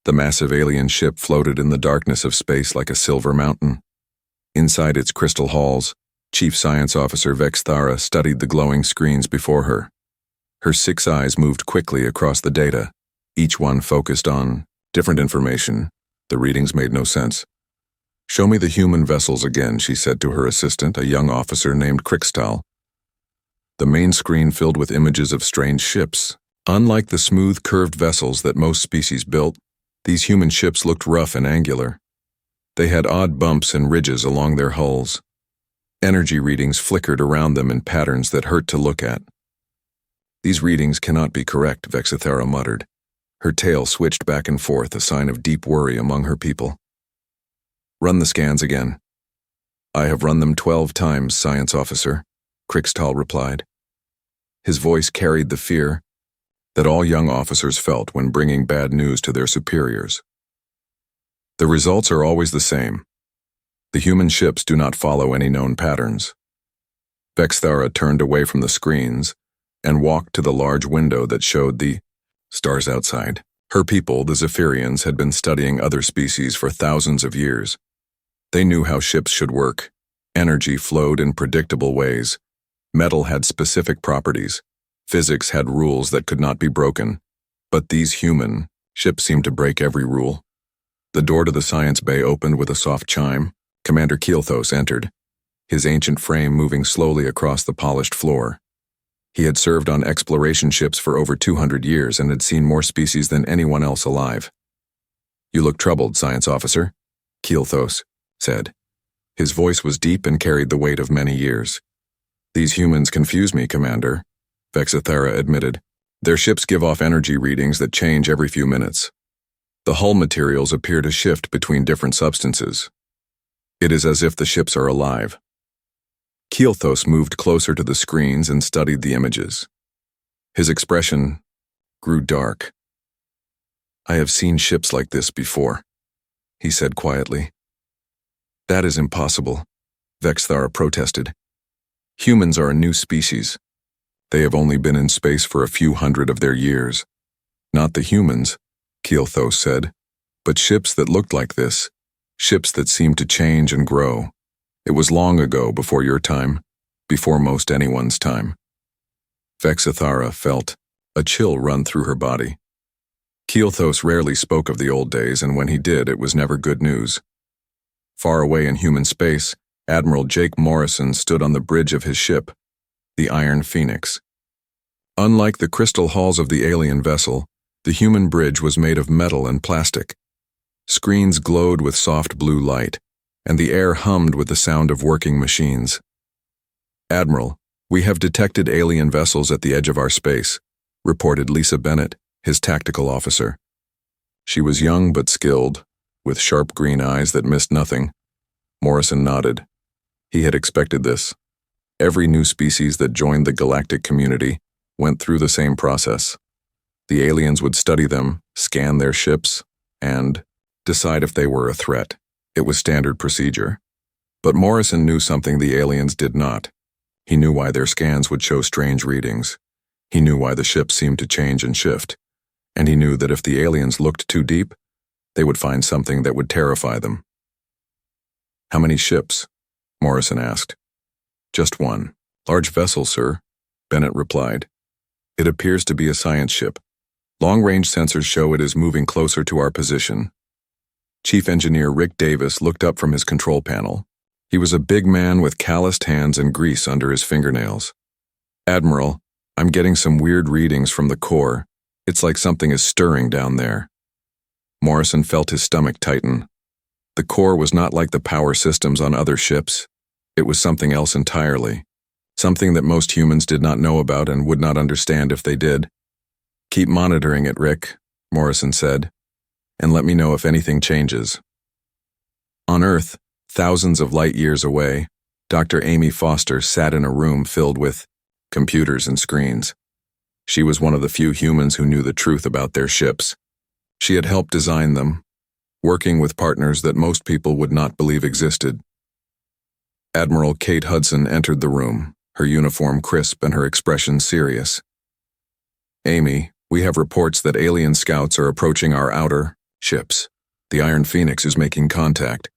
The massive alien ship floated in the darkness of space like a silver mountain. Inside its crystal halls, Chief Science Officer Vexthara studied the glowing screens before her. Her 6 eyes moved quickly across the data, each one focused on different information. The readings made no sense. "Show me the human vessels again," she said to her assistant, a young officer named Krikstal. The main screen filled with images of strange ships. Unlike the smooth, curved vessels that most species built, these human ships looked rough and angular. They had odd bumps and ridges along their hulls. Energy readings flickered around them in patterns that hurt to look at. "These readings cannot be correct," Vexthara muttered. Her tail switched back and forth, a sign of deep worry among her people. "Run the scans again." "I have run them 12 times, Science Officer," Krikstal replied. His voice carried the fear that all young officers felt when bringing bad news to their superiors. "The results are always the same. The human ships do not follow any known patterns." Vexthara turned away from the screens and walked to the large window that showed the stars outside. Her people, the Zephyrians, had been studying other species for thousands of years. They knew how ships should work. Energy flowed in predictable ways. Metal had specific properties. Physics had rules that could not be broken. But these human ships seemed to break every rule. The door to the science bay opened with a soft chime. Commander Keelthos entered, his ancient frame moving slowly across the polished floor. He had served on exploration ships for over 200 years and had seen more species than anyone else alive. "You look troubled, Science Officer," Keelthos said. His voice was deep and carried the weight of many years. "These humans confuse me, Commander," Vexthara admitted. "Their ships give off energy readings that change every few minutes. The hull materials appear to shift between different substances. It is as if the ships are alive." Keelthos moved closer to the screens and studied the images. His expression grew dark. "I have seen ships like this before," he said quietly. "That is impossible," Vexthara protested. "Humans are a new species. They have only been in space for a few hundred of their years. Not the humans," Keelthos said, "but ships that looked like this, ships that seemed to change and grow. It was long ago, before your time, before most anyone's time." Vexthara felt a chill run through her body. Keelthos rarely spoke of the old days, and when he did, it was never good news. Far away in human space, Admiral Jake Morrison stood on the bridge of his ship, the Iron Phoenix. Unlike the crystal halls of the alien vessel, the human bridge was made of metal and plastic. Screens glowed with soft blue light, and the air hummed with the sound of working machines. "Admiral, we have detected alien vessels at the edge of our space," reported Lisa Bennett, his tactical officer. She was young but skilled, with sharp green eyes that missed nothing. Morrison nodded. He had expected this. Every new species that joined the galactic community went through the same process. The aliens would study them, scan their ships, and decide if they were a threat. It was standard procedure. But Morrison knew something the aliens did not. He knew why their scans would show strange readings. He knew why the ships seemed to change and shift. And he knew that if the aliens looked too deep, they would find something that would terrify them. "How many ships?" Morrison asked. "Just one. Large vessel, sir," Bennett replied. "It appears to be a science ship. Long-range sensors show it is moving closer to our position." Chief Engineer Rick Davis looked up from his control panel. He was a big man with calloused hands and grease under his fingernails. "Admiral, I'm getting some weird readings from the core. It's like something is stirring down there." Morrison felt his stomach tighten. The core was not like the power systems on other ships. It was something else entirely. Something that most humans did not know about and would not understand if they did. "Keep monitoring it, Rick," Morrison said, "and let me know if anything changes." On Earth, thousands of light years away, Dr. Amy Foster sat in a room filled with computers and screens. She was one of the few humans who knew the truth about their ships. She had helped design them, working with partners that most people would not believe existed. Admiral Kate Hudson entered the room, her uniform crisp and her expression serious. "Amy, we have reports that alien scouts are approaching our outer, Ships. The Iron Phoenix is making contact.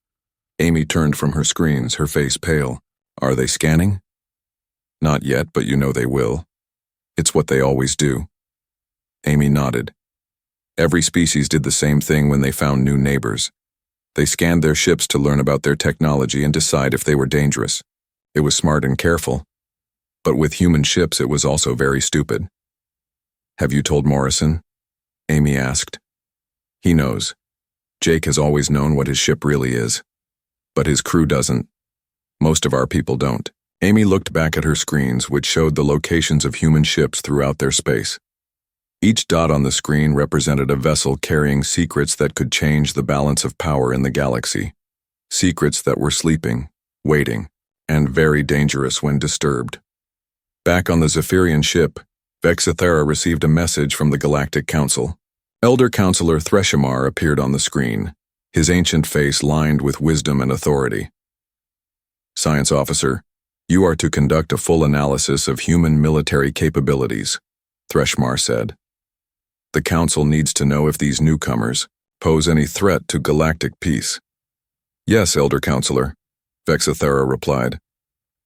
Amy turned from her screens, her face pale. Are they scanning? Not yet, but you know they will. It's what they always do. Amy nodded. Every species did the same thing when they found new neighbors. They scanned their ships to learn about their technology and decide if they were dangerous. It was smart and careful. But with human ships, it was also very stupid. Have you told Morrison? Amy asked. He knows. Jake has always known what his ship really is. But his crew doesn't. Most of our people don't. Amy looked back at her screens, which showed the locations of human ships throughout their space. Each dot on the screen represented a vessel carrying secrets that could change the balance of power in the galaxy. Secrets that were sleeping, waiting, and very dangerous when disturbed. Back on the Zephyrian ship, Vexithera received a message from the Galactic Council. Elder Counselor Threshamar appeared on the screen, his ancient face lined with wisdom and authority. Science Officer, you are to conduct a full analysis of human military capabilities, Threshamar said. The Council needs to know if these newcomers pose any threat to galactic peace. Yes, Elder Counselor, Vexithera replied.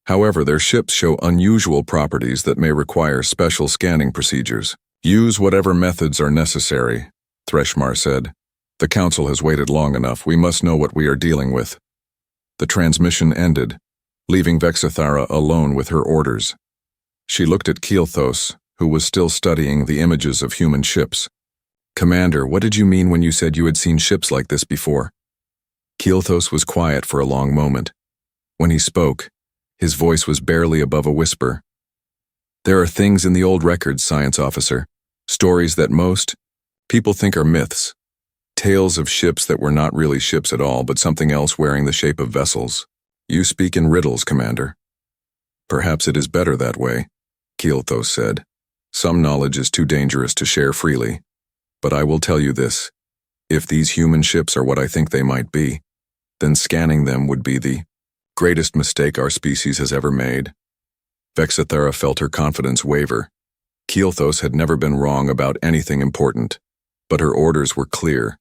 However, their ships show unusual properties that may require special scanning procedures. Use whatever methods are necessary, Threshamar said. The Council has waited long enough. We must know what we are dealing with. The transmission ended, leaving Vexithera alone with her orders. She looked at Keelthos, who was still studying the images of human ships. Commander, what did you mean when you said you had seen ships like this before? Keelthos was quiet for a long moment. When he spoke, his voice was barely above a whisper. There are things in the old records, Science Officer, stories that most people think are myths. Tales of ships that were not really ships at all, but something else wearing the shape of vessels. You speak in riddles, Commander. Perhaps it is better that way, Keelthos said. Some knowledge is too dangerous to share freely. But I will tell you this. If these human ships are what I think they might be, then scanning them would be the greatest mistake our species has ever made. Vexithera felt her confidence waver. Keelthos had never been wrong about anything important, but her orders were clear.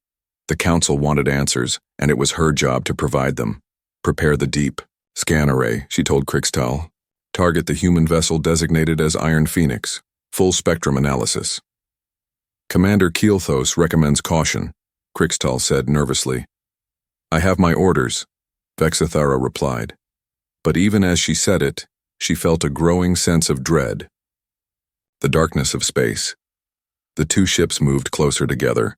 The Council wanted answers, and it was her job to provide them. Prepare the deep scan array, she told Krixtal. Target the human vessel designated as Iron Phoenix. Full spectrum analysis. Commander Keelthos recommends caution, Krixtal said nervously. I have my orders, Vexithera replied. But even as she said it, she felt a growing sense of dread. The darkness of space. The two ships moved closer together.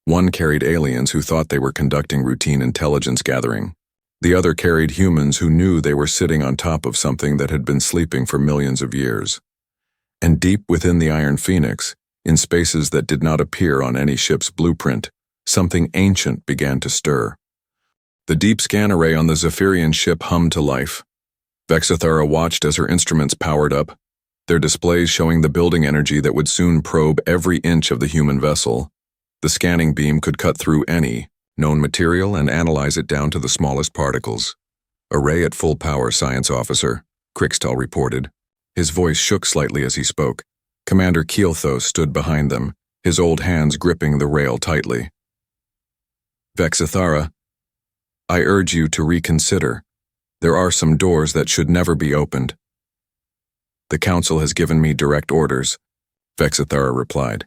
One carried aliens who thought they were conducting routine intelligence gathering. The other carried humans who knew they were sitting on top of something that had been sleeping for millions of years. And deep within the Iron Phoenix, in spaces that did not appear on any ship's blueprint, something ancient began to stir. The deep scan array on the Zephyrian ship hummed to life. Vexithera watched as her instruments powered up, their displays showing the building energy that would soon probe every inch of the human vessel. The scanning beam could cut through any known material and analyze it down to the smallest particles. Array at full power, Science Officer, Krixtal reported. His voice shook slightly as he spoke. Commander Keelthos stood behind them, his old hands gripping the rail tightly. Vexithera, I urge you to reconsider. There are some doors that should never be opened. The Council has given me direct orders, Vexithera replied.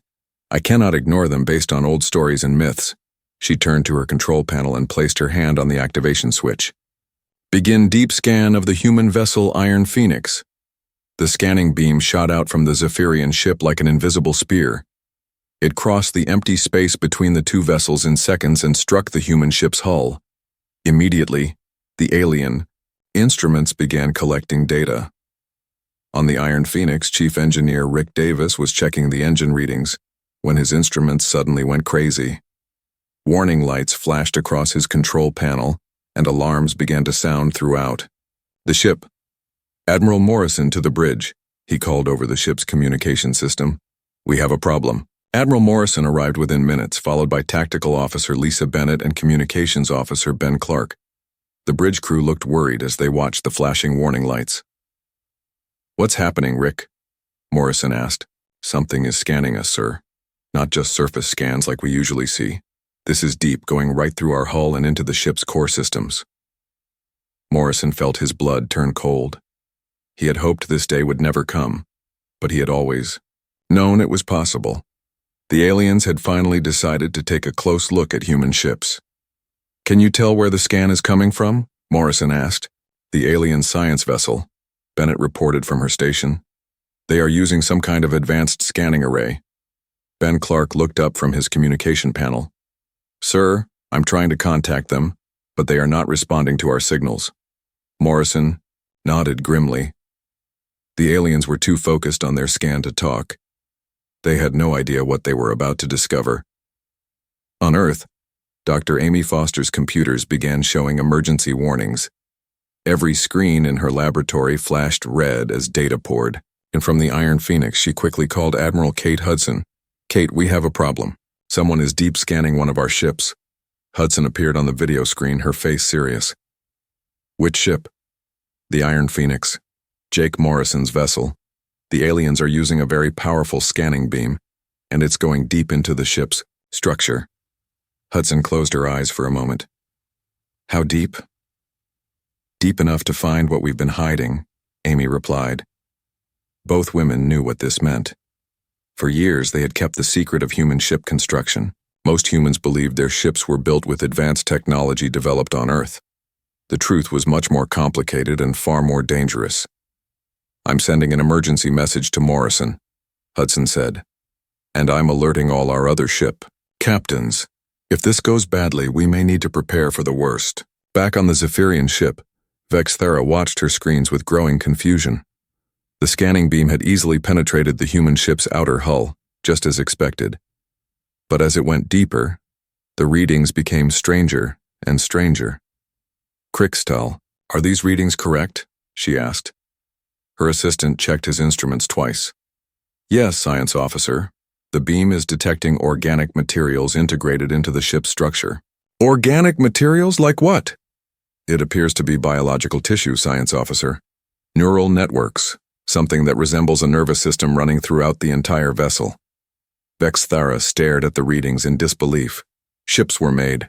I cannot ignore them based on old stories and myths. She turned to her control panel and placed her hand on the activation switch. Begin deep scan of the human vessel Iron Phoenix. The scanning beam shot out from the Zephyrian ship like an invisible spear. It crossed the empty space between the two vessels in seconds and struck the human ship's hull. Immediately, the alien instruments began collecting data. On the Iron Phoenix, Chief Engineer Rick Davis was checking the engine readings when his instruments suddenly went crazy. Warning lights flashed across his control panel, and alarms began to sound throughout. The ship. Admiral Morrison to the bridge, he called over the ship's communication system. We have a problem. Admiral Morrison arrived within minutes, followed by Tactical Officer Lisa Bennett and Communications Officer Ben Clark. The bridge crew looked worried as they watched the flashing warning lights. What's happening, Rick? Morrison asked. Something is scanning us, sir. Not just surface scans like we usually see. This is deep, going right through our hull and into the ship's core systems. Morrison felt his blood turn cold. He had hoped this day would never come, but he had always known it was possible. The aliens had finally decided to take a close look at human ships. "Can you tell where the scan is coming from?" Morrison asked. "The alien science vessel," Bennett reported from her station. "They are using some kind of advanced scanning array." Ben Clark looked up from his communication panel. "Sir, I'm trying to contact them, but they are not responding to our signals." Morrison nodded grimly. The aliens were too focused on their scan to talk. They had no idea what they were about to discover. On Earth, Dr. Amy Foster's computers began showing emergency warnings. Every screen in her laboratory flashed red as data poured, and from the Iron Phoenix she quickly called Admiral Kate Hudson. "Kate, we have a problem. Someone is deep scanning one of our ships." Hudson appeared on the video screen, her face serious. "Which ship?" "The Iron Phoenix. Jake Morrison's vessel. The aliens are using a very powerful scanning beam, and it's going deep into the ship's structure." Hudson closed her eyes for a moment. "How deep?" "Deep enough to find what we've been hiding," Amy replied. Both women knew what this meant. For years, they had kept the secret of human ship construction. Most humans believed their ships were built with advanced technology developed on Earth. The truth was much more complicated and far more dangerous. "I'm sending an emergency message to Morrison," Hudson said. "And I'm alerting all our other ship captains. If this goes badly, we may need to prepare for the worst." Back on the Zephyrian ship, Vexthera watched her screens with growing confusion. The scanning beam had easily penetrated the human ship's outer hull, just as expected. But as it went deeper, the readings became stranger and stranger. "Krixtal, are these readings correct?" she asked. Her assistant checked his instruments twice. "Yes, science officer. The beam is detecting organic materials integrated into the ship's structure." "Organic materials like what?" "It appears to be biological tissue, science officer. Neural networks. Something that resembles a nervous system running throughout the entire vessel." Vexthara stared at the readings in disbelief. Ships were made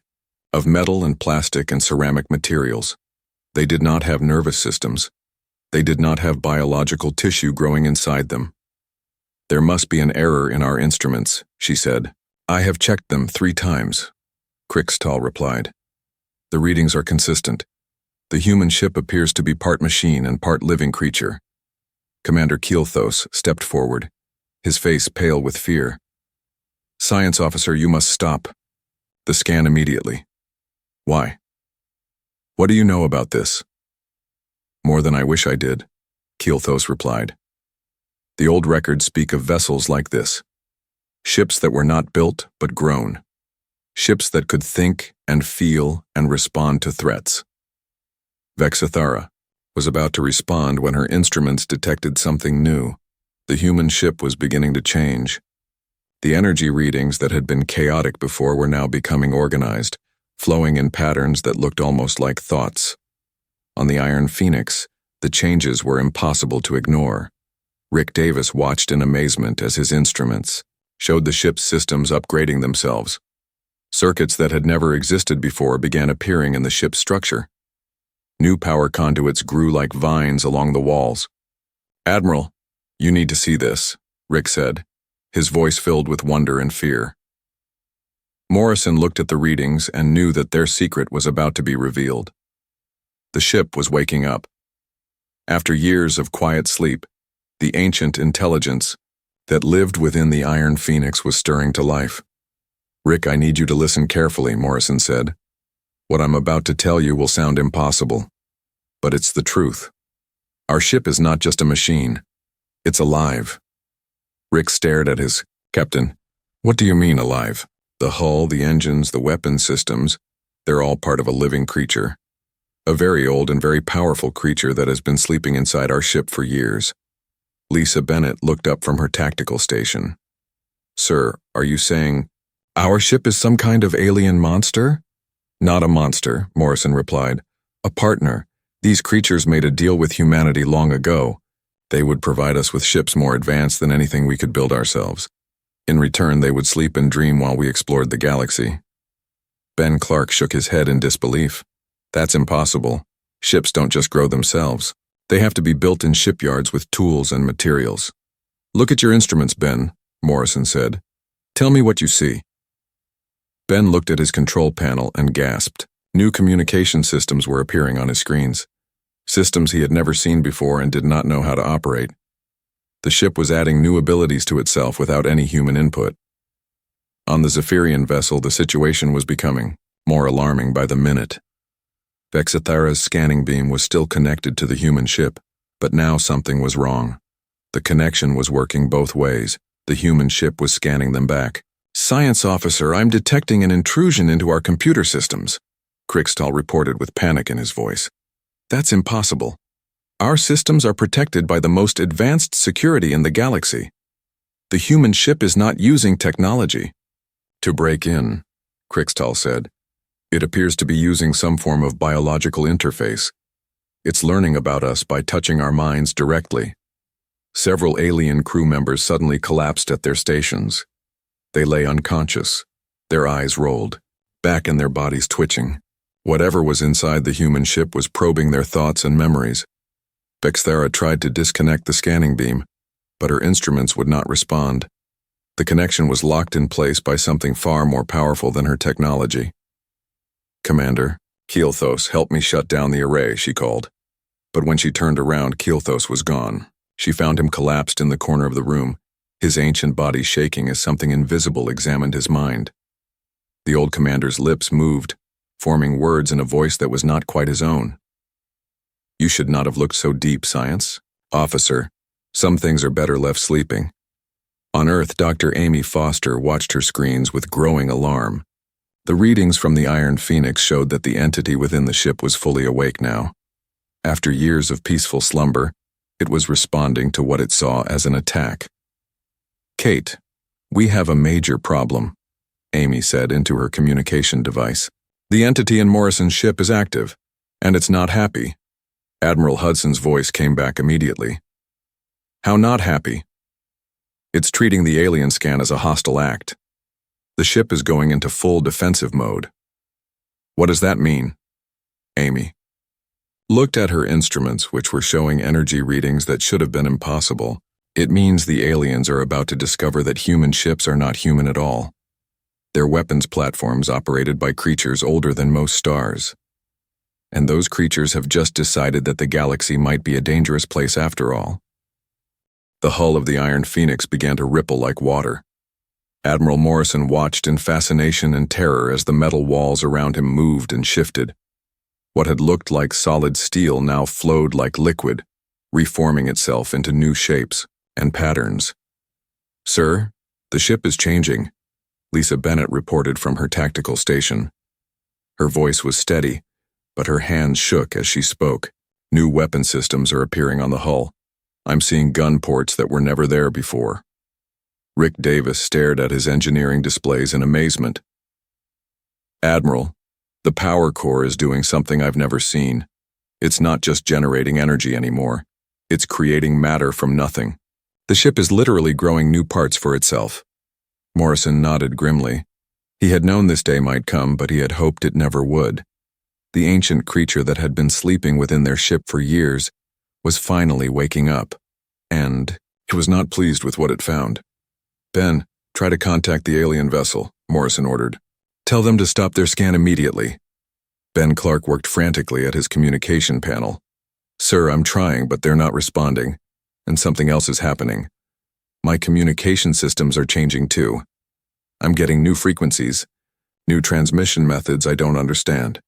of metal and plastic and ceramic materials. They did not have nervous systems. They did not have biological tissue growing inside them. "There must be an error in our instruments," she said. "I have checked them 3 times, Krixtal replied. "The readings are consistent. The human ship appears to be part machine and part living creature." Commander Keelthos stepped forward, his face pale with fear. "Science officer, you must stop the scan immediately." "Why?" "What do you know about this?" "More than I wish I did," Keelthos replied. "The old records speak of vessels like this. Ships that were not built but grown. Ships that could think and feel and respond to threats." Vexthara was about to respond when her instruments detected something new. The human ship was beginning to change. The energy readings that had been chaotic before were now becoming organized, flowing in patterns that looked almost like thoughts. On the Iron Phoenix, the changes were impossible to ignore. Rick Davis watched in amazement as his instruments showed the ship's systems upgrading themselves. Circuits that had never existed before began appearing in the ship's structure. New power conduits grew like vines along the walls. "Admiral, you need to see this," Rick said, his voice filled with wonder and fear. Morrison looked at the readings and knew that their secret was about to be revealed. The ship was waking up. After years of quiet sleep, the ancient intelligence that lived within the Iron Phoenix was stirring to life. "Rick, I need you to listen carefully," Morrison said. "What I'm about to tell you will sound impossible, but it's the truth. Our ship is not just a machine. It's alive." Rick stared at his captain. "What do you mean, alive?" "The hull, the engines, the weapon systems, they're all part of a living creature. A very old and very powerful creature that has been sleeping inside our ship for years." Lisa Bennett looked up from her tactical station. "Sir, are you saying our ship is some kind of alien monster?" "Not a monster," Morrison replied. "A partner. These creatures made a deal with humanity long ago. They would provide us with ships more advanced than anything we could build ourselves. In return, they would sleep and dream while we explored the galaxy. Ben Clark shook his head in disbelief. That's impossible. Ships don't just grow themselves. They have to be built in shipyards with tools and materials. Look at your instruments, Ben, Morrison said. Tell me what you see. Ben looked at his control panel and gasped. New communication systems were appearing on his screens. Systems he had never seen before and did not know how to operate. The ship was adding new abilities to itself without any human input. On the Zephyrian vessel, the situation was becoming more alarming by the minute. Vexithara's scanning beam was still connected to the human ship, but now something was wrong. The connection was working both ways. The human ship was scanning them back. Science officer, I'm detecting an intrusion into our computer systems, Krikstal reported with panic in his voice. That's impossible. Our systems are protected by the most advanced security in the galaxy. The human ship is not using technology to break in, Krikstal said. It appears to be using some form of biological interface. It's learning about us by touching our minds directly. Several alien crew members suddenly collapsed at their stations. They lay unconscious, their eyes rolled, back and their bodies twitching. Whatever was inside the human ship was probing their thoughts and memories. Vexthara tried to disconnect the scanning beam, but her instruments would not respond. The connection was locked in place by something far more powerful than her technology. Commander, Keelthos, help me shut down the array, she called. But when she turned around, Keelthos was gone. She found him collapsed in the corner of the room, his ancient body shaking as something invisible examined his mind. The old commander's lips moved, forming words in a voice that was not quite his own. You should not have looked so deep, Science. Officer, some things are better left sleeping. On Earth, Dr. Amy Foster watched her screens with growing alarm. The readings from the Iron Phoenix showed that the entity within the ship was fully awake now. After years of peaceful slumber, it was responding to what it saw as an attack. Kate, we have a major problem, Amy said into her communication device. The entity in Morrison's ship is active, and it's not happy. Admiral Hudson's voice came back immediately. How not happy? It's treating the alien scan as a hostile act. The ship is going into full defensive mode. What does that mean? Amy looked at her instruments, which were showing energy readings that should have been impossible. It means the aliens are about to discover that human ships are not human at all. They're weapons platforms operated by creatures older than most stars. And those creatures have just decided that the galaxy might be a dangerous place after all. The hull of the Iron Phoenix began to ripple like water. Admiral Morrison watched in fascination and terror as the metal walls around him moved and shifted. What had looked like solid steel now flowed like liquid, reforming itself into new shapes and patterns. Sir, the ship is changing, Lisa Bennett reported from her tactical station. Her voice was steady, but her hands shook as she spoke. New weapon systems are appearing on the hull. I'm seeing gun ports that were never there before. Rick Davis stared at his engineering displays in amazement. Admiral, the power core is doing something I've never seen. It's not just generating energy anymore. It's creating matter from nothing. The ship is literally growing new parts for itself. Morrison nodded grimly. He had known this day might come, but he had hoped it never would. The ancient creature that had been sleeping within their ship for years was finally waking up, and it was not pleased with what it found. Ben, try to contact the alien vessel, Morrison ordered. Tell them to stop their scan immediately. Ben Clark worked frantically at his communication panel. Sir, I'm trying, but they're not responding, and something else is happening. My communication systems are changing too. I'm getting new frequencies, new transmission methods I don't understand.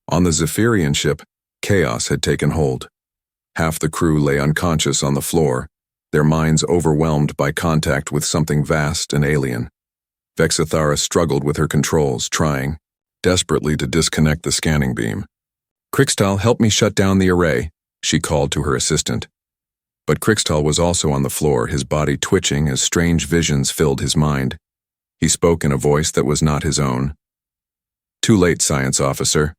On the Zephyrian ship, chaos had taken hold. Half the crew lay unconscious on the floor, their minds overwhelmed by contact with something vast and alien. Vexithara struggled with her controls, trying desperately to disconnect the scanning beam. Krikstal, help me shut down the array, she called to her assistant. But Krikstal was also on the floor, his body twitching as strange visions filled his mind. He spoke in a voice that was not his own. Too late, Science Officer.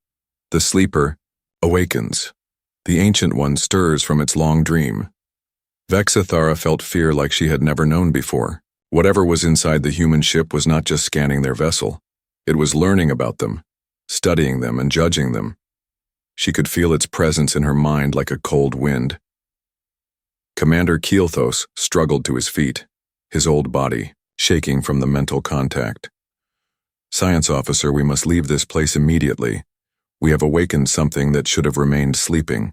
The sleeper awakens. The Ancient One stirs from its long dream. Vexithara felt fear like she had never known before. Whatever was inside the human ship was not just scanning their vessel. It was learning about them, studying them and judging them. She could feel its presence in her mind like a cold wind. Commander Keelthos struggled to his feet, his old body shaking from the mental contact. "Science officer, we must leave this place immediately. We have awakened something that should have remained sleeping."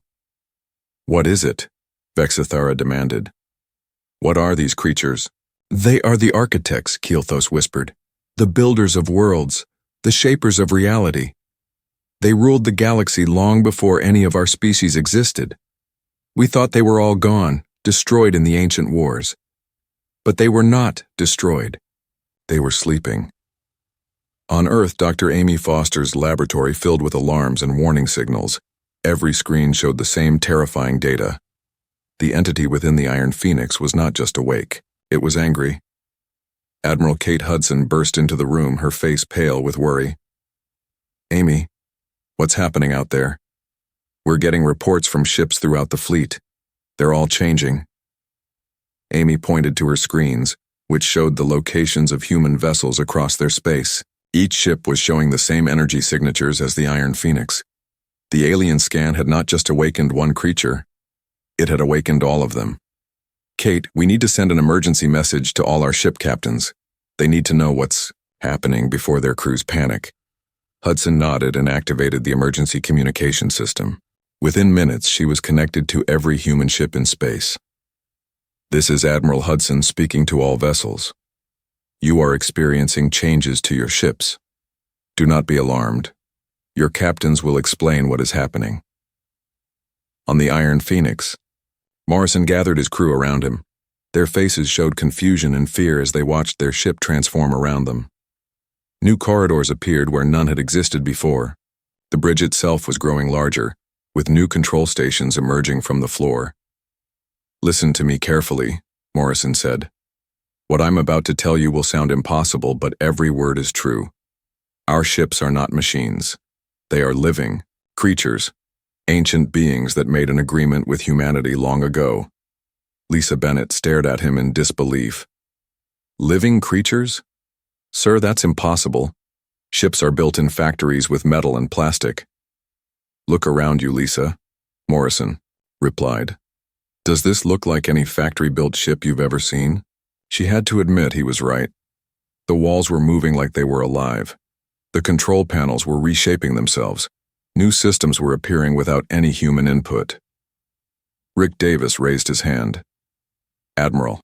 "What is it?" Vexithara demanded. "What are these creatures?" "They are the architects," Keelthos whispered. "The builders of worlds, the shapers of reality. They ruled the galaxy long before any of our species existed. We thought they were all gone, destroyed in the ancient wars. But they were not destroyed. They were sleeping." On Earth, Dr. Amy Foster's laboratory filled with alarms and warning signals. Every screen showed the same terrifying data. The entity within the Iron Phoenix was not just awake, it was angry. Admiral Kate Hudson burst into the room, her face pale with worry. "Amy, what's happening out there? We're getting reports from ships throughout the fleet. They're all changing." Amy pointed to her screens, which showed the locations of human vessels across their space. Each ship was showing the same energy signatures as the Iron Phoenix. The alien scan had not just awakened one creature, it had awakened all of them. "Kate, we need to send an emergency message to all our ship captains. They need to know what's happening before their crews panic." Hudson nodded and activated the emergency communication system. Within minutes, she was connected to every human ship in space. "This is Admiral Hudson speaking to all vessels. You are experiencing changes to your ships. Do not be alarmed. Your captains will explain what is happening." On the Iron Phoenix, Morrison gathered his crew around him. Their faces showed confusion and fear as they watched their ship transform around them. New corridors appeared where none had existed before. The bridge itself was growing larger, with new control stations emerging from the floor. "Listen to me carefully," Morrison said. "What I'm about to tell you will sound impossible, but every word is true. Our ships are not machines. They are living creatures, ancient beings that made an agreement with humanity long ago." Lisa Bennett stared at him in disbelief. "Living creatures? Sir, that's impossible. Ships are built in factories with metal and plastic." "Look around you, Lisa," Morrison replied. "Does this look like any factory-built ship you've ever seen?" She had to admit he was right. The walls were moving like they were alive. The control panels were reshaping themselves. New systems were appearing without any human input. Rick Davis raised his hand. "Admiral,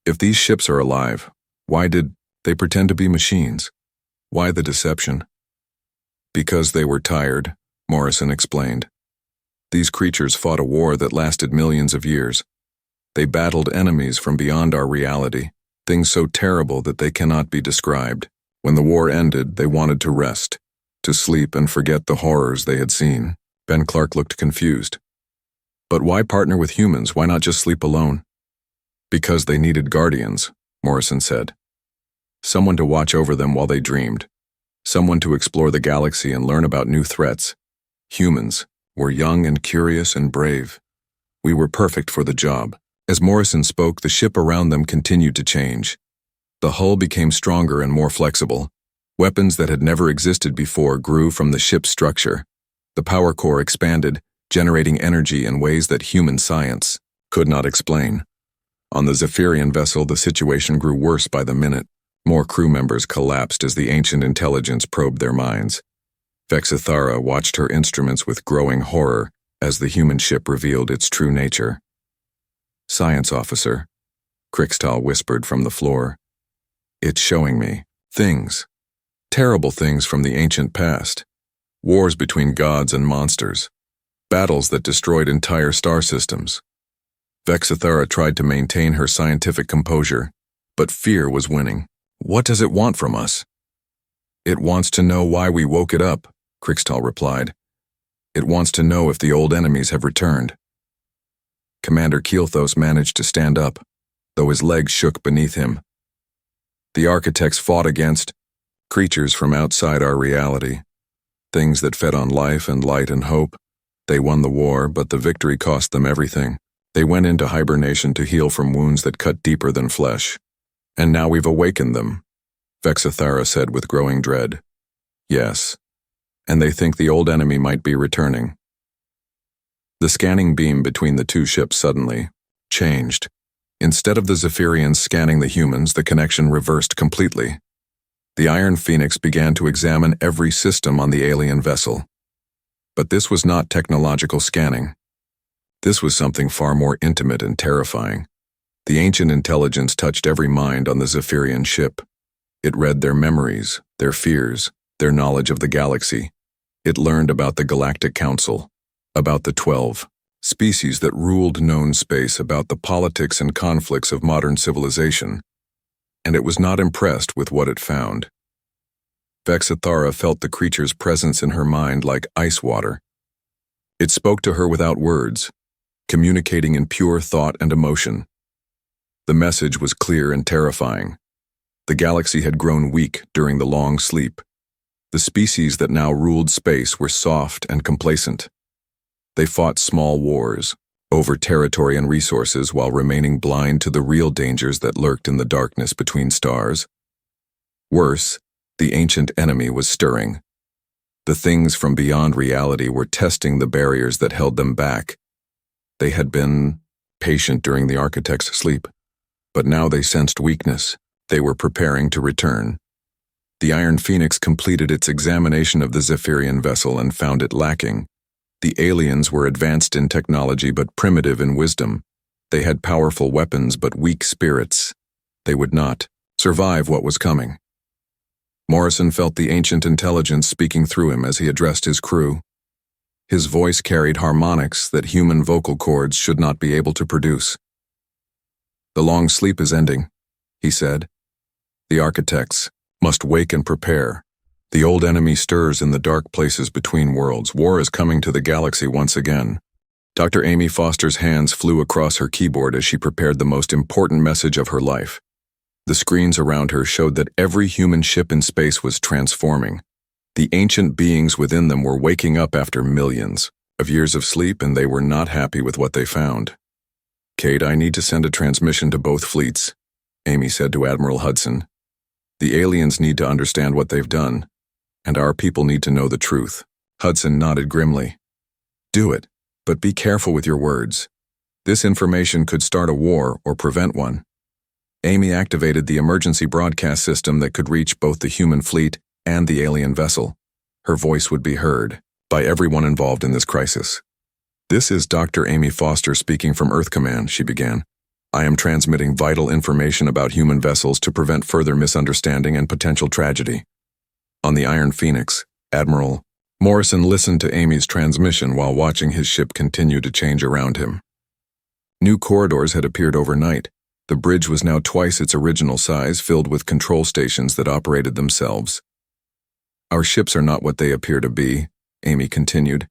if these ships are alive, why did they pretend to be machines? Why the deception?" "Because they were tired," Morrison explained. "These creatures fought a war that lasted millions of years. They battled enemies from beyond our reality, things so terrible that they cannot be described. When the war ended, they wanted to rest, to sleep and forget the horrors they had seen." Ben Clark looked confused. "But why partner with humans? Why not just sleep alone?" "Because they needed guardians," Morrison said. "Someone to watch over them while they dreamed. Someone to explore the galaxy and learn about new threats. Humans were young and curious and brave. We were perfect for the job." As Morrison spoke, the ship around them continued to change. The hull became stronger and more flexible. Weapons that had never existed before grew from the ship's structure. The power core expanded, generating energy in ways that human science could not explain. On the Zephyrian vessel, the situation grew worse by the minute. More crew members collapsed as the ancient intelligence probed their minds. Vexithara watched her instruments with growing horror as the human ship revealed its true nature. "Science officer," Krixtal whispered from the floor. "It's showing me things. Terrible things from the ancient past. Wars between gods and monsters. Battles that destroyed entire star systems." Vexithara tried to maintain her scientific composure, but fear was winning. "What does it want from us?" "It wants to know why we woke it up," Krixtal replied. "It wants to know if the old enemies have returned." Commander Keelthos managed to stand up, though his legs shook beneath him. "The architects fought against creatures from outside our reality, things that fed on life and light and hope. They won the war, but the victory cost them everything. They went into hibernation to heal from wounds that cut deeper than flesh. And now we've awakened them," Vexithara said with growing dread. Yes, and they think the old enemy might be returning. The scanning beam between the two ships suddenly changed. Instead of the Zephyrians scanning the humans, the connection reversed completely. The Iron Phoenix began to examine every system on the alien vessel. But this was not technological scanning. This was something far more intimate and terrifying. The ancient intelligence touched every mind on the Zephyrian ship. It read their memories, their fears, their knowledge of the galaxy. It learned about the Galactic Council, about the 12 species that ruled known space, about the politics and conflicts of modern civilization, and it was not impressed with what it found. Vexithara felt the creature's presence in her mind like ice water. It spoke to her without words, communicating in pure thought and emotion. The message was clear and terrifying. The galaxy had grown weak during the long sleep. The species that now ruled space were soft and complacent. They fought small wars over territory and resources while remaining blind to the real dangers that lurked in the darkness between stars. Worse, the ancient enemy was stirring. The things from beyond reality were testing the barriers that held them back. They had been patient during the architect's sleep, but now they sensed weakness. They were preparing to return. The Iron Phoenix completed its examination of the Zephyrian vessel and found it lacking. The aliens were advanced in technology but primitive in wisdom. They had powerful weapons but weak spirits. They would not survive what was coming. Morrison felt the ancient intelligence speaking through him as he addressed his crew. His voice carried harmonics that human vocal cords should not be able to produce. "The long sleep is ending," he said. "The architects must wake and prepare. The old enemy stirs in the dark places between worlds. War is coming to the galaxy once again." Dr. Amy Foster's hands flew across her keyboard as she prepared the most important message of her life. The screens around her showed that every human ship in space was transforming. The ancient beings within them were waking up after millions of years of sleep, and they were not happy with what they found. "Kate, I need to send a transmission to both fleets," Amy said to Admiral Hudson. "The aliens need to understand what they've done, and our people need to know the truth." Hudson nodded grimly. "Do it, but be careful with your words. This information could start a war or prevent one." Amy activated the emergency broadcast system that could reach both the human fleet and the alien vessel. Her voice would be heard by everyone involved in this crisis. "This is Dr. Amy Foster speaking from Earth Command," she began. "I am transmitting vital information about human vessels to prevent further misunderstanding and potential tragedy." On the Iron Phoenix, Admiral Morrison listened to Amy's transmission while watching his ship continue to change around him. New corridors had appeared overnight. The bridge was now twice its original size, filled with control stations that operated themselves. "Our ships are not what they appear to be," Amy continued.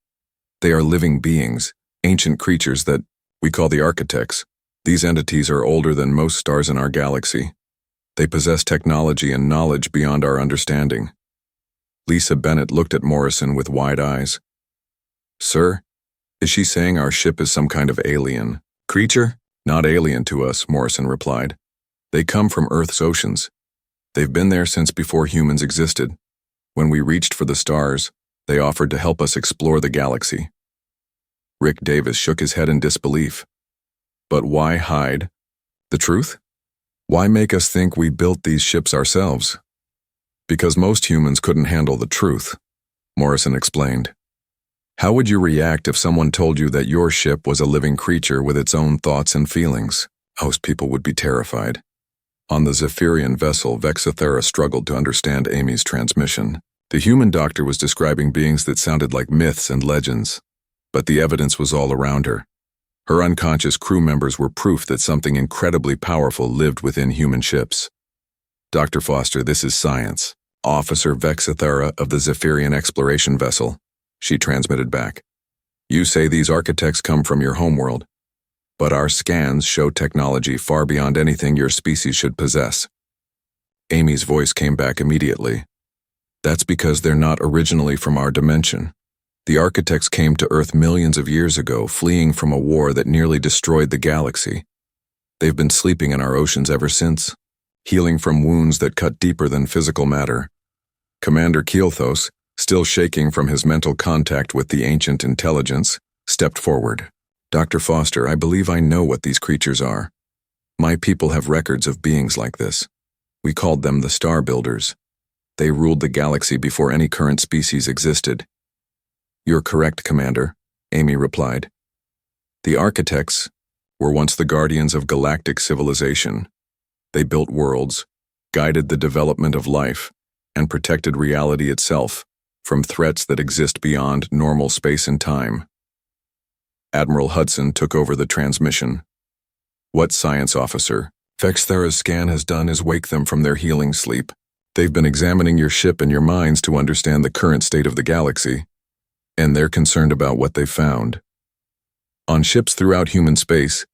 "They are living beings, ancient creatures that we call the architects. These entities are older than most stars in our galaxy. They possess technology and knowledge beyond our understanding." Lisa Bennett looked at Morrison with wide eyes. "Sir, is she saying our ship is some kind of alien creature?" "Not alien to us," Morrison replied. "They come from Earth's oceans. They've been there since before humans existed. When we reached for the stars, they offered to help us explore the galaxy." Rick Davis shook his head in disbelief. "But why hide the truth? Why make us think we built these ships ourselves?" "Because most humans couldn't handle the truth," Morrison explained. "How would you react if someone told you that your ship was a living creature with its own thoughts and feelings? Most people would be terrified." On the Zephyrian vessel, Vexithara struggled to understand Amy's transmission. The human doctor was describing beings that sounded like myths and legends, but the evidence was all around her. Her unconscious crew members were proof that something incredibly powerful lived within human ships. "Dr. Foster, this is science. Officer Vexithara of the Zephyrian exploration vessel," she transmitted back. "You say these architects come from your homeworld, but our scans show technology far beyond anything your species should possess." Amy's voice came back immediately. "That's because they're not originally from our dimension. The architects came to Earth millions of years ago, fleeing from a war that nearly destroyed the galaxy. They've been sleeping in our oceans ever since, healing from wounds that cut deeper than physical matter. Commander Keelthos, still shaking from his mental contact with the ancient intelligence, stepped forward. Dr. Foster, I believe I know what these creatures are. My people have records of beings like this. We called them the Star Builders. They ruled the galaxy before any current species existed. You're correct, Commander, Amy replied. The architects were once the guardians of galactic civilization. They built worlds, guided the development of life, and protected reality itself from threats that exist beyond normal space and time. Admiral Hudson took over the transmission. What Science Officer Vexthara's scan has done is wake them from their healing sleep. They've been examining your ship and your minds to understand the current state of the galaxy, and they're concerned about what they've found. On ships throughout human space,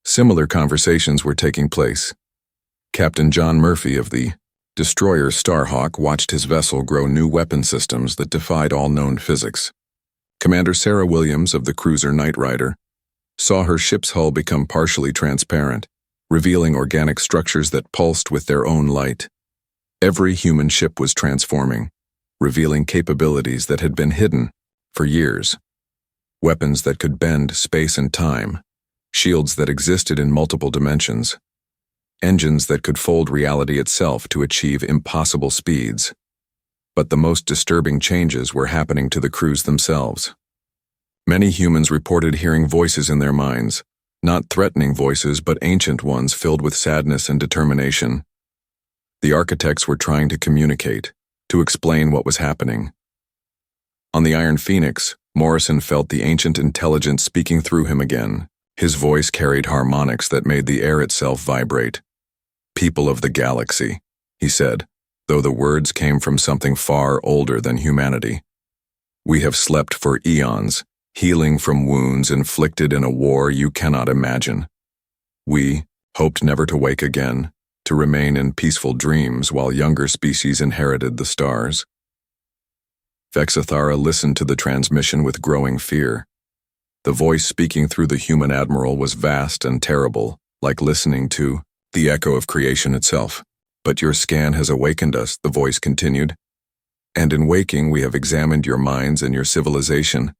similar conversations were taking place. Captain John Murphy of the destroyer Starhawk watched his vessel grow new weapon systems that defied all known physics. Commander Sarah Williams of the cruiser Knight Rider saw her ship's hull become partially transparent, revealing organic structures that pulsed with their own light. Every human ship was transforming, revealing capabilities that had been hidden for years. Weapons that could bend space and time, shields that existed in multiple dimensions, engines that could fold reality itself to achieve impossible speeds. But the most disturbing changes were happening to the crews themselves. Many humans reported hearing voices in their minds, not threatening voices but ancient ones filled with sadness and determination. The architects were trying to communicate, to explain what was happening. On the Iron Phoenix, Morrison felt the ancient intelligence speaking through him again. His voice carried harmonics that made the air itself vibrate. People of the galaxy, he said, though the words came from something far older than humanity. We have slept for eons, healing from wounds inflicted in a war you cannot imagine. We hoped never to wake again, to remain in peaceful dreams while younger species inherited the stars. Vexthara listened to the transmission with growing fear. The voice speaking through the human admiral was vast and terrible, like listening to the echo of creation itself. But your scan has awakened us, the voice continued. And in waking, we have examined your minds and your civilization.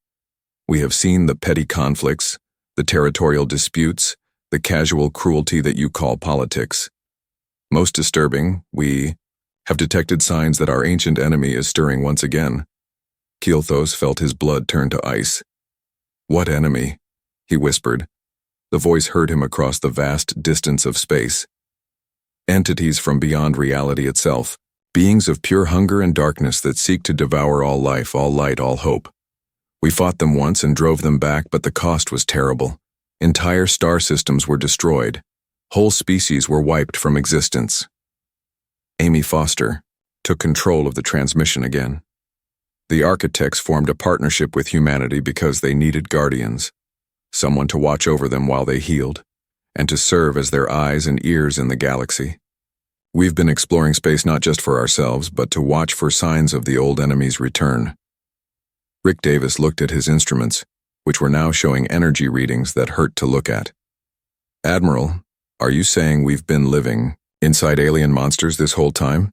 We have seen the petty conflicts, the territorial disputes, the casual cruelty that you call politics. Most disturbing, we have detected signs that our ancient enemy is stirring once again. Keelthos felt his blood turn to ice. What enemy? He whispered. The voice heard him across the vast distance of space. Entities from beyond reality itself, beings of pure hunger and darkness that seek to devour all life, all light, all hope. We fought them once and drove them back, but the cost was terrible. Entire star systems were destroyed. Whole species were wiped from existence. Amy Foster took control of the transmission again. The architects formed a partnership with humanity because they needed guardians, someone to watch over them while they healed, and to serve as their eyes and ears in the galaxy. We've been exploring space not just for ourselves, but to watch for signs of the old enemy's return. Rick Davis looked at his instruments, which were now showing energy readings that hurt to look at. Admiral, are you saying we've been living inside alien monsters this whole time?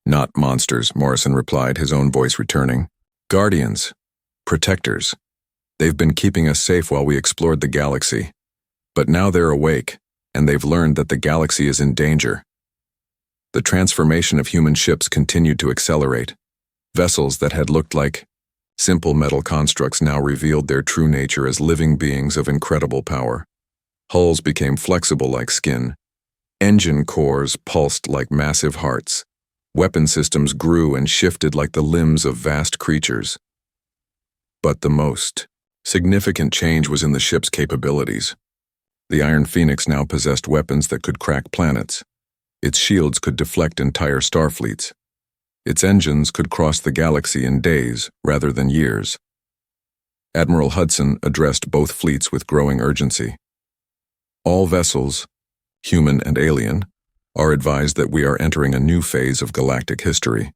Not monsters, Morrison replied, his own voice returning. Guardians. Protectors. They've been keeping us safe while we explored the galaxy. But now they're awake, and they've learned that the galaxy is in danger. The transformation of human ships continued to accelerate. Vessels that had looked like simple metal constructs now revealed their true nature as living beings of incredible power. Hulls became flexible like skin. Engine cores pulsed like massive hearts. Weapon systems grew and shifted like the limbs of vast creatures. But the most significant change was in the ship's capabilities. The Iron Phoenix now possessed weapons that could crack planets. Its shields could deflect entire star fleets. Its engines could cross the galaxy in days rather than years. Admiral Hudson addressed both fleets with growing urgency. All vessels, human and alien, are advised that we are entering a new phase of galactic history.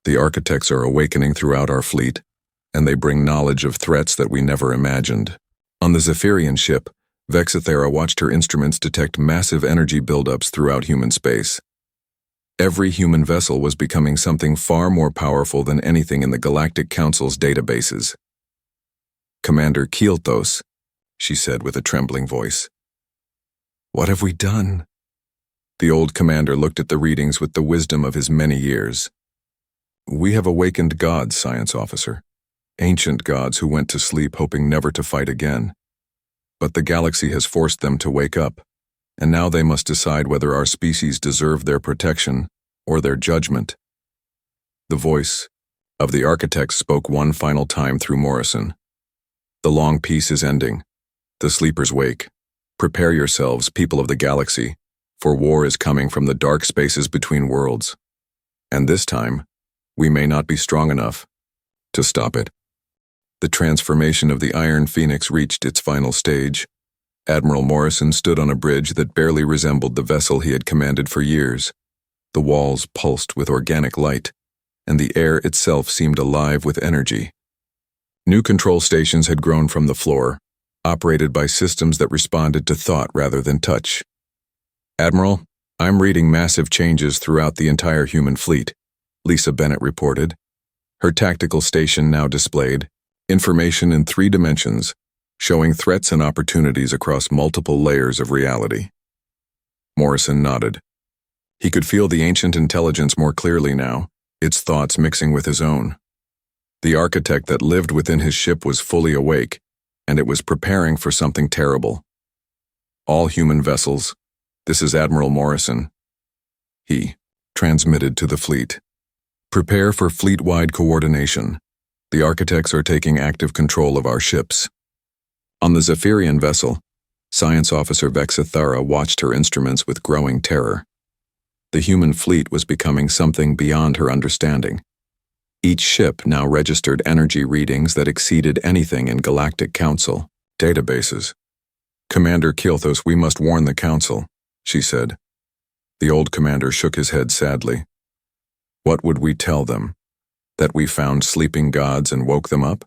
The architects are awakening throughout our fleet, and they bring knowledge of threats that we never imagined. On the Zephyrian ship, Vexthara watched her instruments detect massive energy buildups throughout human space. Every human vessel was becoming something far more powerful than anything in the Galactic Council's databases. "Commander Kielthos," she said with a trembling voice. "What have we done?" The old commander looked at the readings with the wisdom of his many years. "We have awakened gods, science officer. Ancient gods who went to sleep hoping never to fight again. But the galaxy has forced them to wake up, and now they must decide whether our species deserve their protection or their judgment." The voice of the architect spoke one final time through Morrison. "The long peace is ending. The sleepers wake. Prepare yourselves, people of the galaxy, for war is coming from the dark spaces between worlds. And this time, we may not be strong enough to stop it." The transformation of the Iron Phoenix reached its final stage. Admiral Morrison stood on a bridge that barely resembled the vessel he had commanded for years. The walls pulsed with organic light, and the air itself seemed alive with energy. New control stations had grown from the floor, operated by systems that responded to thought rather than touch. "Admiral, I'm reading massive changes throughout the entire human fleet," Lisa Bennett reported. Her tactical station now displayed information in 3 dimensions, showing threats and opportunities across multiple layers of reality. Morrison nodded. He could feel the ancient intelligence more clearly now, its thoughts mixing with his own. The architect that lived within his ship was fully awake, and it was preparing for something terrible. "All human vessels, this is Admiral Morrison." He transmitted to the fleet. "Prepare for fleet-wide coordination. The architects are taking active control of our ships." On the Zephyrian vessel, Science Officer Vexithara watched her instruments with growing terror. The human fleet was becoming something beyond her understanding. Each ship now registered energy readings that exceeded anything in Galactic Council databases. "Commander Kielthos, we must warn the Council," she said. The old commander shook his head sadly. "What would we tell them? That we found sleeping gods and woke them up?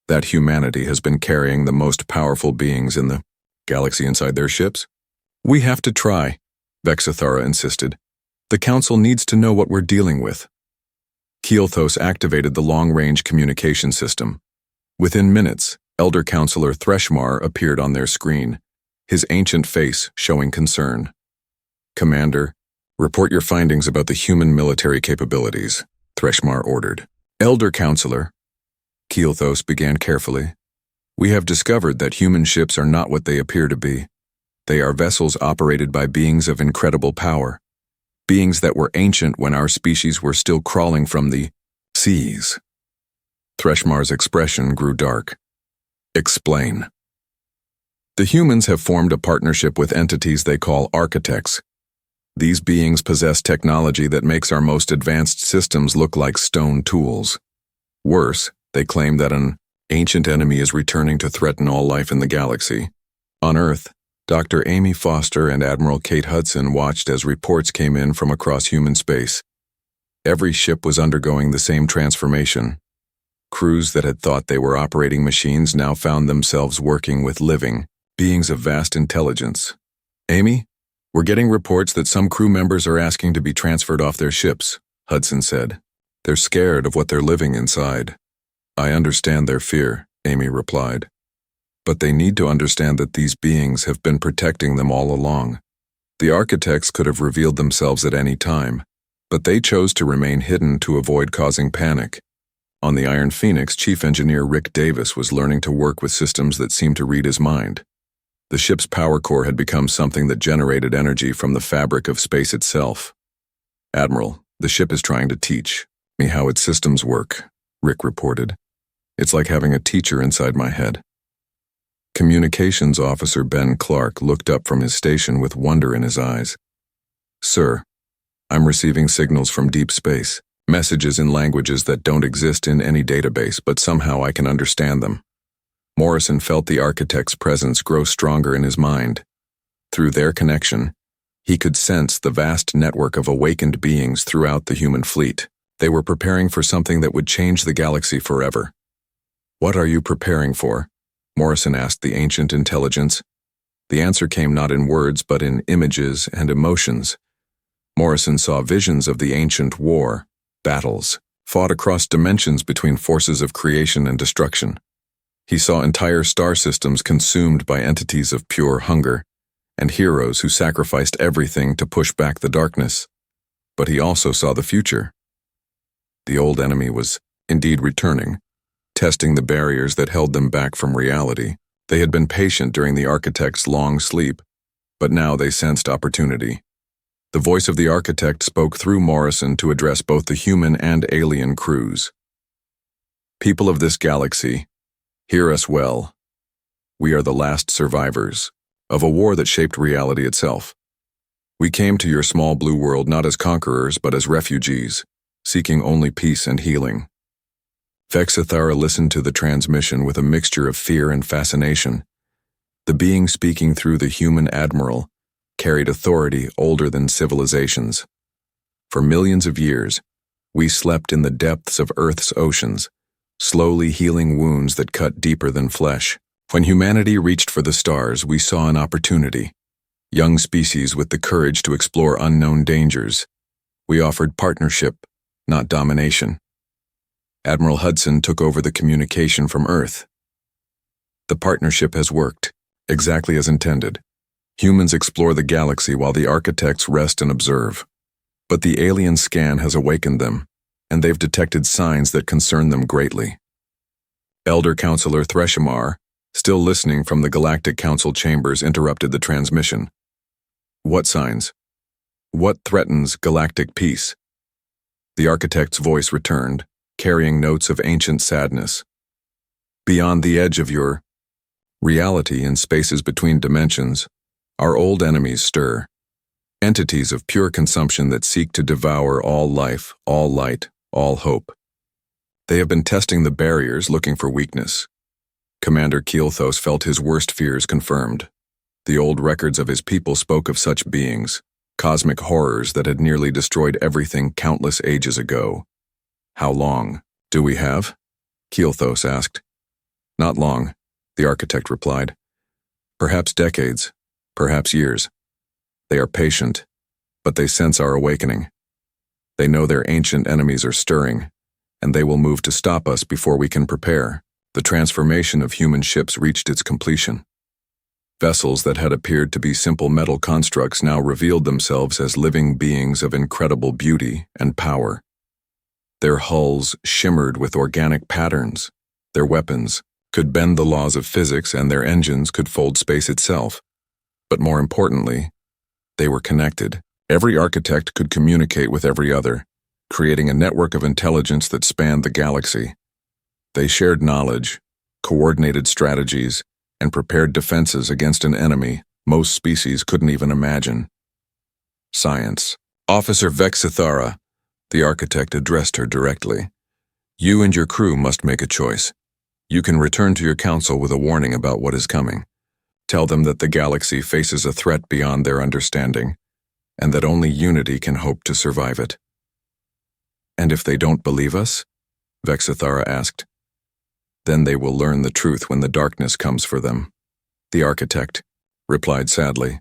That humanity has been carrying the most powerful beings in the galaxy inside their ships? We have to try," Vexithara insisted. "The Council needs to know what we're dealing with." Kielthos activated the long-range communication system. Within minutes, Elder Counselor Threshmar appeared on their screen, his ancient face showing concern. "Commander, report your findings about the human military capabilities," Threshmar ordered. "Elder Counselor," Kielthos began carefully, "we have discovered that human ships are not what they appear to be. They are vessels operated by beings of incredible power. Beings that were ancient when our species were still crawling from the seas." Threshmar's expression grew dark. "Explain." "The humans have formed a partnership with entities they call architects. These beings possess technology that makes our most advanced systems look like stone tools. Worse, they claim that an ancient enemy is returning to threaten all life in the galaxy. On Earth, Dr. Amy Foster and Admiral Kate Hudson watched as reports came in from across human space. Every ship was undergoing the same transformation. Crews that had thought they were operating machines now found themselves working with living beings of vast intelligence. "Amy, we're getting reports that some crew members are asking to be transferred off their ships," Hudson said. "They're scared of what they're living inside." "I understand their fear," Amy replied. "But they need to understand that these beings have been protecting them all along. The architects could have revealed themselves at any time, but they chose to remain hidden to avoid causing panic. On the Iron Phoenix, Chief Engineer Rick Davis was learning to work with systems that seemed to read his mind. The ship's power core had become something that generated energy from the fabric of space itself. "Admiral, the ship is trying to teach me how its systems work," Rick reported. "It's like having a teacher inside my head." Communications Officer Ben Clark looked up from his station with wonder in his eyes. "Sir, I'm receiving signals from deep space, messages in languages that don't exist in any database, but somehow I can understand them." Morrison felt the architect's presence grow stronger in his mind. Through their connection, he could sense the vast network of awakened beings throughout the human fleet. They were preparing for something that would change the galaxy forever. "What are you preparing for?" Morrison asked the ancient intelligence. The answer came not in words but in images and emotions. Morrison saw visions of the ancient war, battles, fought across dimensions between forces of creation and destruction. He saw entire star systems consumed by entities of pure hunger, and heroes who sacrificed everything to push back the darkness. But he also saw the future. The old enemy was indeed returning, testing the barriers that held them back from reality. They had been patient during the architect's long sleep, but now they sensed opportunity. The voice of the architect spoke through Morrison to address both the human and alien crews. People of this galaxy, hear us well. We are the last survivors of a war that shaped reality itself. We came to your small blue world not as conquerors but as refugees, seeking only peace and healing. Vexithara listened to the transmission with a mixture of fear and fascination. The being speaking through the human admiral carried authority older than civilizations. For millions of years, we slept in the depths of Earth's oceans, slowly healing wounds that cut deeper than flesh. When humanity reached for the stars, we saw an opportunity. Young species with the courage to explore unknown dangers. We offered partnership, not domination. Admiral Hudson took over the communication from Earth. The partnership has worked, exactly as intended. Humans explore the galaxy while the architects rest and observe. But the alien scan has awakened them, and they've detected signs that concern them greatly. Elder Counselor Threshamar, still listening from the Galactic Council chambers, interrupted the transmission. What signs? What threatens galactic peace? The architect's voice returned, carrying notes of ancient sadness. Beyond the edge of your reality in spaces between dimensions, our old enemies stir. Entities of pure consumption that seek to devour all life, all light, all hope. They have been testing the barriers, looking for weakness. Commander Keelthos felt his worst fears confirmed. The old records of his people spoke of such beings, cosmic horrors that had nearly destroyed everything countless ages ago. How long do we have? Keelthos asked. Not long, the architect replied. Perhaps decades, perhaps years. They are patient, but they sense our awakening. They know their ancient enemies are stirring, and they will move to stop us before we can prepare. The transformation of human ships reached its completion. Vessels that had appeared to be simple metal constructs now revealed themselves as living beings of incredible beauty and power. Their hulls shimmered with organic patterns. Their weapons could bend the laws of physics, and their engines could fold space itself. But more importantly, they were connected. Every architect could communicate with every other, creating a network of intelligence that spanned the galaxy. They shared knowledge, coordinated strategies, and prepared defenses against an enemy most species couldn't even imagine. Science. Officer Vexithara, the architect addressed her directly. You and your crew must make a choice. You can return to your council with a warning about what is coming. Tell them that the galaxy faces a threat beyond their understanding, and that only unity can hope to survive it. And if they don't believe us? Vexithara asked. Then they will learn the truth when the darkness comes for them. The architect replied sadly.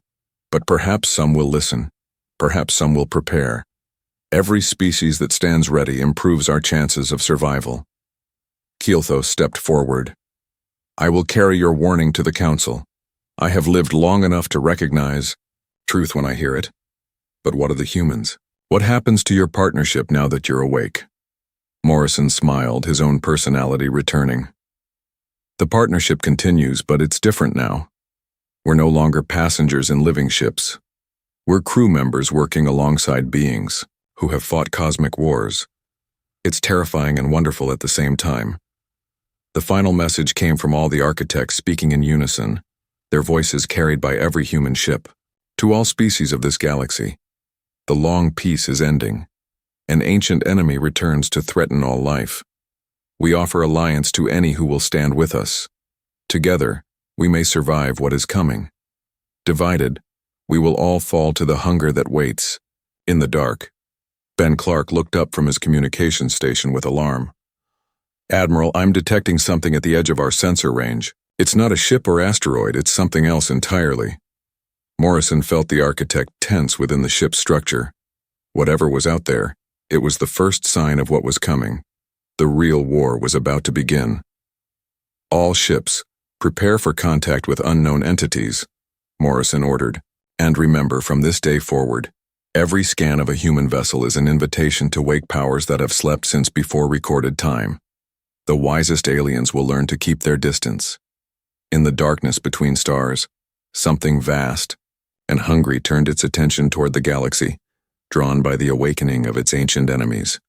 But perhaps some will listen. Perhaps some will prepare. Every species that stands ready improves our chances of survival. Keelthos stepped forward. I will carry your warning to the council. I have lived long enough to recognize truth when I hear it. But what of the humans? What happens to your partnership now that you're awake? Morrison smiled, his own personality returning. The partnership continues, but it's different now. We're no longer passengers in living ships. We're crew members working alongside beings who have fought cosmic wars. It's terrifying and wonderful at the same time. The final message came from all the architects speaking in unison, their voices carried by every human ship. To all species of this galaxy, the long peace is ending. An ancient enemy returns to threaten all life. We offer alliance to any who will stand with us. Together, we may survive what is coming. Divided, we will all fall to the hunger that waits. In the dark, Ben Clark looked up from his communication station with alarm. Admiral, I'm detecting something at the edge of our sensor range. It's not a ship or asteroid, it's something else entirely. Morrison felt the architect tense within the ship's structure. Whatever was out there, it was the first sign of what was coming. The real war was about to begin. All ships, prepare for contact with unknown entities, Morrison ordered. And remember, from this day forward, every scan of a human vessel is an invitation to wake powers that have slept since before recorded time. The wisest aliens will learn to keep their distance. In the darkness between stars, something vast and hungry turned its attention toward the galaxy, drawn by the awakening of its ancient enemies.